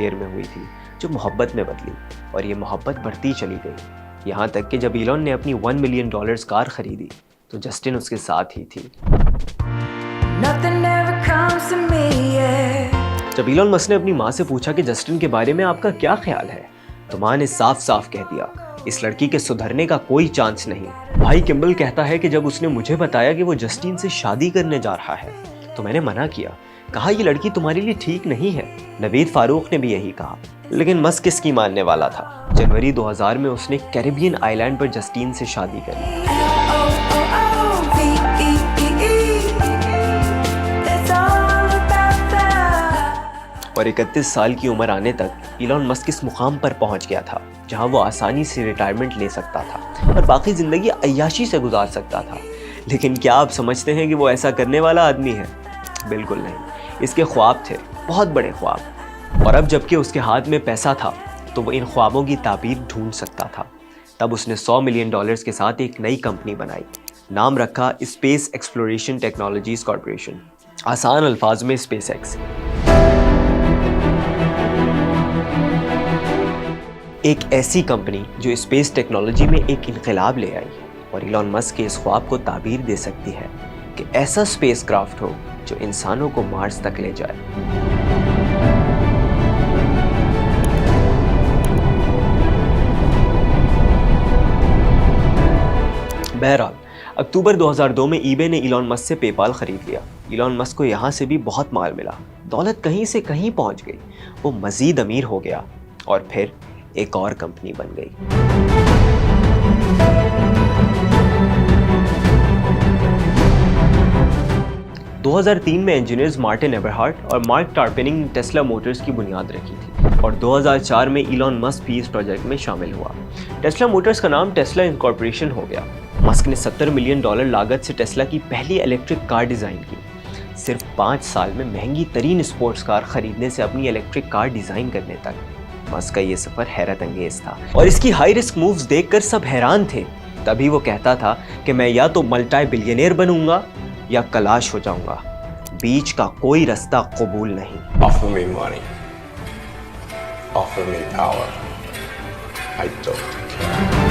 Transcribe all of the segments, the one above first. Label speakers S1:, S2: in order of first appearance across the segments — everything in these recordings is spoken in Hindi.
S1: देर में हुई थी जो मोहब्बत में बदली, और ये मोहब्बत बढ़ती चली गई। यहाँ तक कि जब इलॉन ने अपनी $1 मिलियन कार खरीदी तो जस्टिन उसके साथ ही थी। जब इलॉन मस्क ने अपनी माँ से पूछा कि जस्टिन के बारे में आपका क्या ख्याल है, तो माँ ने साफ साफ कह दिया, इस लड़की के सुधरने का कोई चांस नहीं। भाई किम्बल कहता है कि जब उसने मुझे बताया कि वो जस्टिन से शादी करने जा रहा है तो मैंने मना किया, कहा ये लड़की तुम्हारे लिए ठीक नहीं है। नवीद फारूक ने भी यही कहा, लेकिन मस्क किसकी मानने वाला था। जनवरी 2000 में उसने कैरिबियन आइलैंड पर जस्टिन से शादी करी और 31 साल की उम्र आने तक इलॉन मस्क इस मुकाम पर पहुंच गया था जहां वो आसानी से रिटायरमेंट ले सकता था और बाकी जिंदगी अय्याशी से गुजार सकता था। लेकिन क्या आप समझते हैं कि वो ऐसा करने वाला आदमी है? बिल्कुल नहीं। इसके ख्वाब थे, बहुत बड़े ख्वाब, और अब जबकि उसके हाथ में पैसा था तो वो इन ख्वाबों की ताबीर ढूंढ सकता था। तब उसने $100 मिलियन के साथ एक नई कंपनी बनाई, नाम रखा स्पेस एक्सप्लोरेशन टेक्नोलॉजीज कॉर्पोरेशन, आसान अल्फाज में स्पेस एक्स। एक ऐसी कंपनी जो स्पेस टेक्नोलॉजी में एक इनकलाब ले आई और इलॉन मस्क के इस ख्वाब को ताबीर दे सकती है कि ऐसा स्पेस क्राफ्ट हो जो इंसानों को मार्स तक ले जाए। बहरहाल अक्टूबर 2002 में ईबे ने इलॉन मस्क से पेपाल खरीद लिया। इलॉन मस्क को यहाँ से भी बहुत माल मिला, दौलत कहीं से कहीं पहुंच गई, वो मजीद अमीर हो गया और फिर एक और कंपनी बन गई। दो 2003 में इंजीनियर्स मार्टिन एबरहार्ट और मार्क टार्पेनिंग ने टेस्ला मोटर्स की बुनियाद रखी थी और 2004 में इलॉन मस्क भी इस प्रोजेक्ट में शामिल हुआ। टेस्ला मोटर्स का नाम टेस्ला इनकॉर्पोरेशन हो गया। मस्क ने $70 मिलियन लागत से टेस्ला की पहली इलेक्ट्रिक कार डिजाइन की। सिर्फ 5 साल में महंगी तरीन स्पोर्ट्स कार खरीदने से अपनी इलेक्ट्रिक कार डिजाइन करने तक मस्क का ये सफर हैरत अंगेज था और इसकी हाई रिस्क मूव्स देखकर सब हैरान थे। तभी वो कहता था कि मैं या तो मल्टी बिलियनियर बनूंगा या कलाश हो जाऊंगा, बीच का कोई रास्ता कबूल नहीं।
S2: Offer me money. Offer me power. I don't care.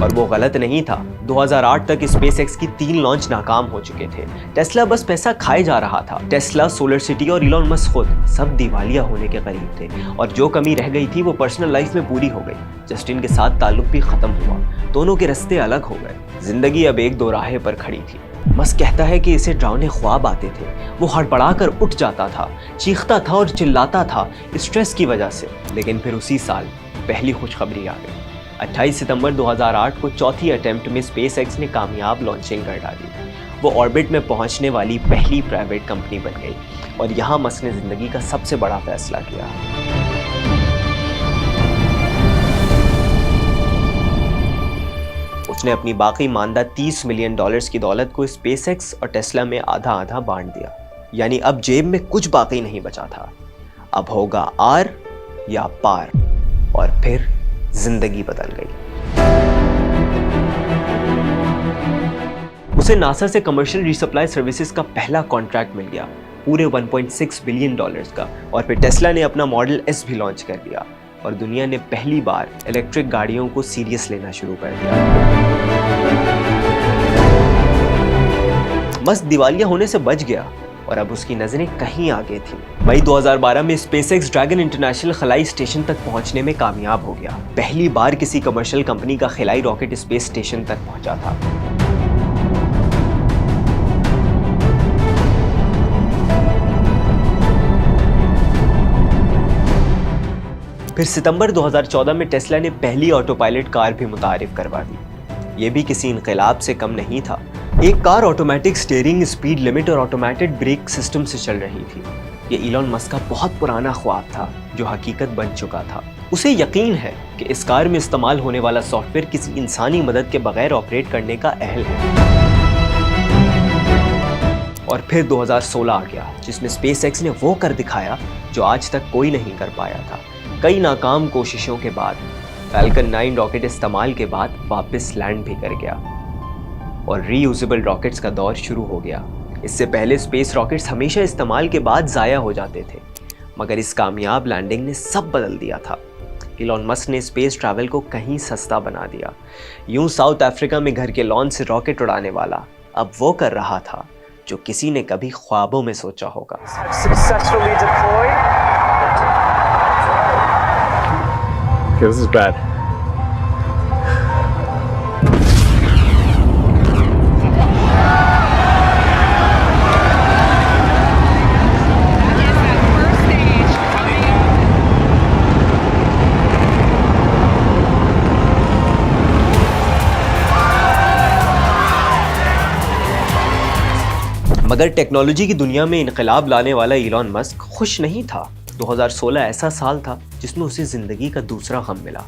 S1: और वो गलत नहीं था। 2008 तक स्पेसएक्स की 3 लॉन्च नाकाम हो चुके थे। टेस्ला बस पैसा खाए जा रहा था। टेस्ला, सोलर सिटी और इलॉन मस्क खुद सब दिवालिया होने के करीब थे और जो कमी रह गई थी वो पर्सनल लाइफ में पूरी हो गई। जस्टिन के साथ ताल्लुक भी खत्म हुआ, दोनों के रास्ते अलग हो गए। जिंदगी अब एक दोराहे पर खड़ी थी। मस्क कहता है कि इसे डरावने ख्वाब आते थे, वो हड़बड़ाकर उठ जाता था, चीखता था और चिल्लाता था स्ट्रेस की वजह से। लेकिन फिर उसी साल पहली खुशखबरी आ गई। 28 सितंबर 2008 को चौथी अटेम्प्ट में स्पेसएक्स ने कामयाब लॉन्चिंग कर डाली। वो ऑर्बिट में पहुंचने वाली पहली प्राइवेट कंपनी बन गई और यहाँ मस्क ने जिंदगी का सबसे बड़ा फैसला किया। उसने अपनी बाकी मानदा $30 मिलियन की दौलत को स्पेसएक्स और टेस्ला में आधा आधा बांट दिया। यानी अब जेब में कुछ बाकी नहीं बचा था। अब होगा आर या पार। और फिर जिंदगी बदल गई। उसे नासा से कमर्शियल रीसप्लाई सर्विसेज का पहला कॉन्ट्रैक्ट मिल गया, पूरे $1.6 बिलियन का। और फिर टेस्ला ने अपना मॉडल एस भी लॉन्च कर दिया और दुनिया ने पहली बार इलेक्ट्रिक गाड़ियों को सीरियस लेना शुरू कर दिया। मस्क दिवालिया होने से बच गया और अब उसकी नजरें कहीं आगे थी। मई 2012 में स्पेसएक्स ड्रैगन इंटरनेशनल खलाई स्टेशन तक पहुंचने में कामयाब हो गया। पहली बार किसी कमर्शियल कंपनी का खलाई रॉकेट स्पेस स्टेशन तक पहुंचा था। फिर सितंबर 2014 में टेस्ला ने पहली ऑटो पायलट कार भी मुतारिफ करवा दी। ये भी किसी इनकलाब से कम नहीं था। एक car automatic steering, speed limit और ऑटोमेटेड ब्रेक सिस्टम से चल रही थी। ये इलॉन मस्क का बहुत पुराना ख्वाब था जो हकीकत बन चुका था। उसे यकीन है कि इस कार में इस्तेमाल होने वाला सॉफ्टवेयर किसी इंसानी मदद के बगैर ऑपरेट करने का अहल है। और फिर 2016 आ गया जिसमें स्पेसएक्स ने वो कर दिखाया जो आज तक कोई नहीं कर पाया था। कई नाकाम कोशिशों के बाद फैल्कन 9 रॉकेट इस्तेमाल के बाद वापस लैंड भी कर गया और रीयूजेबल रॉकेट्स का दौर शुरू हो गया। इससे पहले स्पेस रॉकेट्स हमेशा इस्तेमाल के बाद ज़ाया हो जाते थे, मगर इस कामयाब लैंडिंग ने सब बदल दिया था। इलॉन मस्क ने स्पेस ट्रैवल को कहीं सस्ता बना दिया। यूं साउथ अफ्रीका में घर के लॉन से रॉकेट उड़ाने वाला अब वो कर रहा था जो किसी ने कभी ख्वाबों में सोचा होगा।
S2: Okay, this is bad.
S1: मगर टेक्नोलॉजी की दुनिया में इनकलाब लाने वाला इलॉन मस्क खुश नहीं था। 2016 ऐसा साल था जिसमें उसे जिंदगी का दूसरा गम मिला।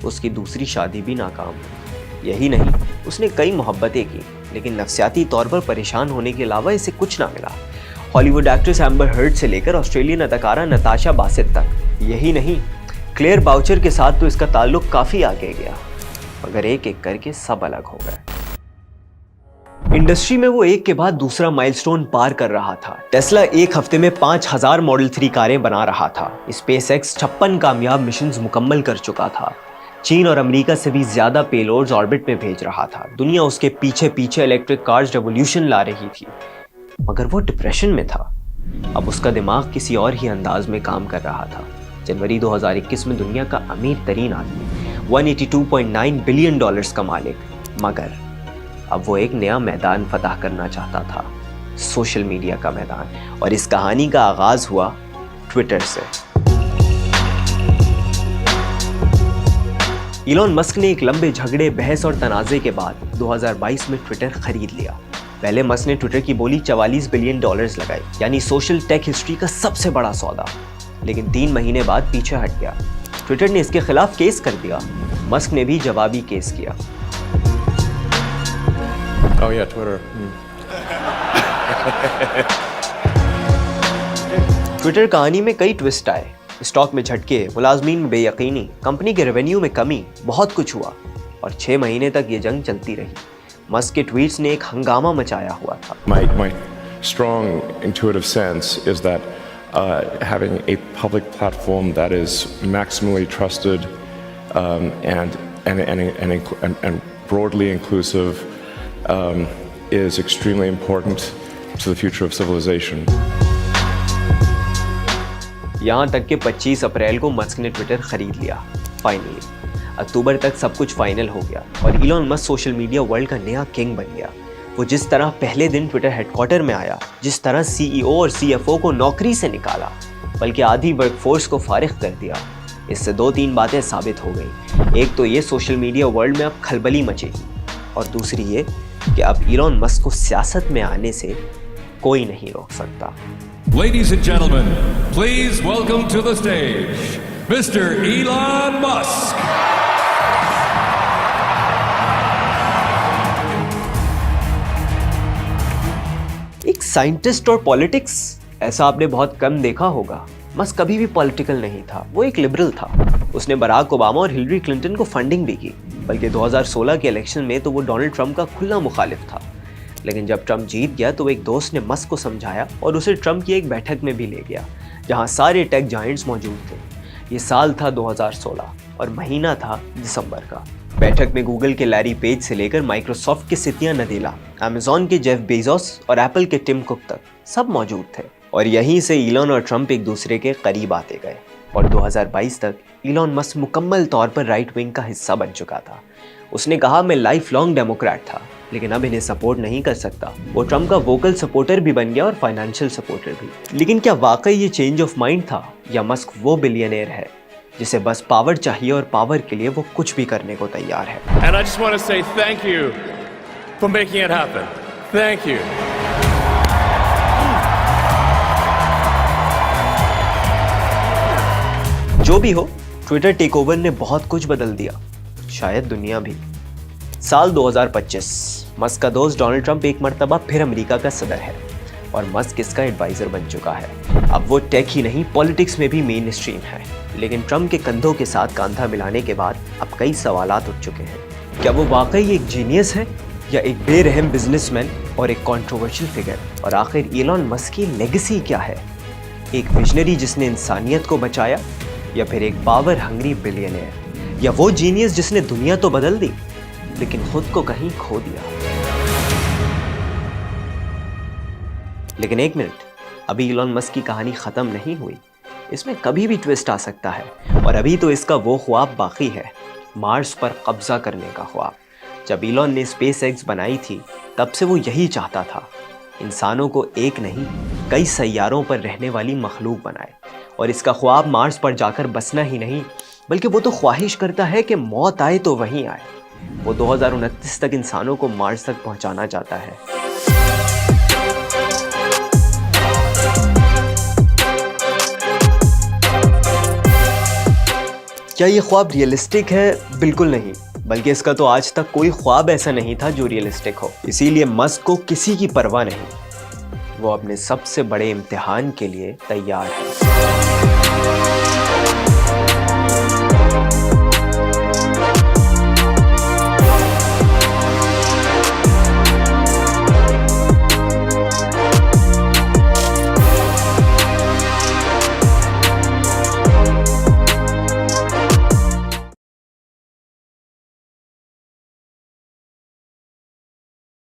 S1: उसकी दूसरी शादी भी नाकाम हुई। यही नहीं, उसने कई मोहब्बतें की, लेकिन नफसियाती तौर पर परेशान होने के अलावा इसे कुछ ना मिला। हॉलीवुड एक्ट्रेस एम्बर हर्ड से लेकर ऑस्ट्रेलियन अदाकारा नताशा बासेट तक, यही नहीं, क्लेयर बाउचर के साथ तो इसका ताल्लुक काफी आगे गया। मगर एक एक करके सब अलग हो गए। इंडस्ट्री में वो एक के बाद दूसरा माइलस्टोन पार कर रहा था। टेस्ला एक हफ्ते में 5000 मॉडल 3 कारें बना रहा था। स्पेसएक्स 56 कामयाब मिशंस मुकम्मल कर चुका था। चीन और अमेरिका से भी ज्यादा पेलोड्स ऑर्बिट में भेज रहा था। दुनिया उसके पीछे पीछे इलेक्ट्रिक कार्स रेवोल्यूशन ला रही थी। मगर वो डिप्रेशन में था। अब उसका दिमाग किसी और ही अंदाज में काम कर रहा था। जनवरी 2021 में दुनिया का अमीर तरीन आदमी, $182.9 बिलियन का मालिक, मगर अब वो एक नया मैदान फतह करना चाहता था, सोशल मीडिया का मैदान। और इस कहानी का आगाज हुआ ट्विटर से। इलॉन मस्क ने एक लंबे झगड़े, बहस और तनाज़े के बाद 2022 में ट्विटर खरीद लिया। पहले मस्क ने ट्विटर की बोली $44 बिलियन लगाई, यानी सोशल टेक हिस्ट्री का सबसे बड़ा सौदा। लेकिन 3 महीने बाद पीछे हट गया। ट्विटर ने इसके खिलाफ केस कर दिया। मस्क ने भी जवाबी केस किया।
S2: Oh yeah, Twitter.
S1: ट्विटर कहानी में कई ट्विस्ट आए। स्टॉक में झटके, मुलाजमीन में बेयकीनी, कंपनी के रेवेन्यू में कमी, बहुत कुछ हुआ और 6 महीने तक ये जंग चलती रही। मस्क के ट्वीट्स ने एक हंगामा मचाया हुआ था।
S2: My strong intuitive sense is that having a public platform that is maximally trusted and broadly inclusive is extremely important to the future of civilization.
S1: यहाँ तक कि 25 अप्रैल को मस्क ने ट्विटर खरीद लिया। फाइनली अक्टूबर तक सब कुछ फाइनल हो गया और Elon Musk social media world का नया किंग बन गया। वो जिस तरह पहले दिन ट्विटर हेडक्वार्टर में आया, जिस तरह सीईओ और सीएफओ को नौकरी से निकाला, बल्कि आधी वर्कफोर्स को फारिग कर दिया, इससे 2-3 बातें साबित हो गई। एक तो ये, सोशल मीडिया वर्ल्ड में अब खलबली मचेगी, और दूसरी ये कि अब इलॉन मस्क को सियासत में आने से कोई नहीं रोक सकता।
S3: Ladies and gentlemen, please welcome to the stage, Mr. Elon Musk.
S1: एक साइंटिस्ट और पॉलिटिक्स, ऐसा आपने बहुत कम देखा होगा। मस्क कभी भी पॉलिटिकल नहीं था, वो एक लिबरल था। उसने बराक ओबामा और हिलरी क्लिंटन को फंडिंग भी की, बल्कि 2016 के इलेक्शन में तो वो डोनाल्ड ट्रंप का खुला मुखालिफ था। लेकिन जब ट्रंप जीत गया तो एक दोस्त ने मस्क को समझाया और उसे ट्रंप की एक बैठक में भी ले गया, जहां सारे टेक जायंट्स मौजूद थे। ये साल था 2016 और महीना था दिसंबर का। बैठक में गूगल के लैरी पेज से लेकर माइक्रोसॉफ्ट के सत्या नदेला, अमेजॉन के जेफ बेजोस और एप्पल के टिम कुक तक सब मौजूद थे। और यहीं से इलॉन और ट्रंप एक दूसरे के करीब आते गए और 2022 तक इलॉन मस्क मुकम्मल तौर पर राइट विंग का हिस्सा बन चुका था। उसने कहा, मैं लाइफ लॉन्ग डेमोक्रेट था, लेकिन अब इन्हें सपोर्ट नहीं कर सकता। वो ट्रंप का वोकल सपोर्टर भी बन गया और फाइनेंशियल सपोर्टर भी। लेकिन क्या वाकई ये चेंज ऑफ माइंड था, या मस्क वो बिलियनेयर है जिसे बस पावर चाहिए और पावर के लिए वो कुछ भी करने को तैयार है?
S4: And I just want to say thank you for making it happen. Thank you.
S1: जो भी हो, ट्विटर टेकओवर ने बहुत कुछ बदल दिया, शायद दुनिया भी। साल 2025, मस्क का दोस्त डोनाल्ड ट्रंप एक मर्तबा फिर अमेरिका का सदर है और मस्क इसका एडवाइजर बन चुका है। अब वो टेक ही नहीं, पॉलिटिक्स में भी मेन स्ट्रीम है। लेकिन ट्रंप के कंधों के साथ कांधा मिलाने के बाद अब कई सवालात उठ चुके हैं। क्या वो वाकई एक जीनियस है या एक बेरहम बिजनेसमैन और एक कंट्रोवर्शियल फिगर? और आखिर इलॉन मस्क की लेगेसी क्या है? एक विजनरी जिसने इंसानियत को बचाया, या फिर एक पावर हंग्री बिलियनियर, या वो जीनियस जिसने दुनिया तो बदल दी लेकिन खुद को कहीं खो दिया। लेकिन एक मिनट, अभी इलॉन मस्क की कहानी खत्म नहीं हुई। इसमें कभी भी ट्विस्ट आ सकता है, और अभी तो इसका वो ख्वाब बाकी है, मार्स पर कब्जा करने का ख्वाब। जब इलॉन ने स्पेसएक्स बनाई थी तब से वो यही चाहता था, इंसानों को एक नहीं कई सैयारों पर रहने वाली मखलूक बनाए। और इसका ख्वाब मार्स पर जाकर बसना ही नहीं, बल्कि वो तो ख्वाहिश करता है कि मौत आए तो वहीं आए। वो 2029 तक इंसानों को मार्स तक पहुंचाना चाहता है। क्या ये ख्वाब रियलिस्टिक है? बिल्कुल नहीं, बल्कि इसका तो आज तक कोई ख्वाब ऐसा नहीं था जो रियलिस्टिक हो। इसीलिए मस्क को किसी की परवाह नहीं, वो अपने सबसे बड़े इम्तिहान के लिए तैयार है।